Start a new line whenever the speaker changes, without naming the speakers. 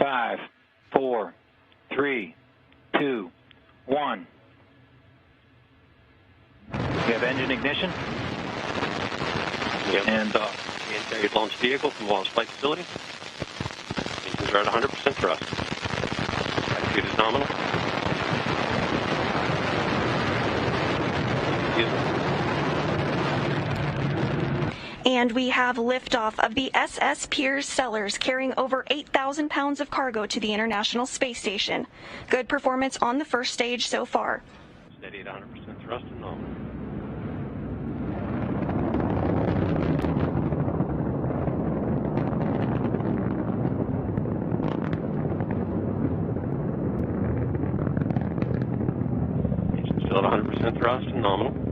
5, 4, 3, 2, 1. We have engine ignition.
Yep.
And
the interior launch vehicle from Walsh Flight Facility. Engines are at 100% thrust. Altitude is nominal.
And we have liftoff of the SS Piers Sellers carrying over 8,000 pounds of cargo to the International Space Station. Good performance on the first stage so far.
Steady at 100% thrust and nominal. Engine still at 100% thrust and nominal.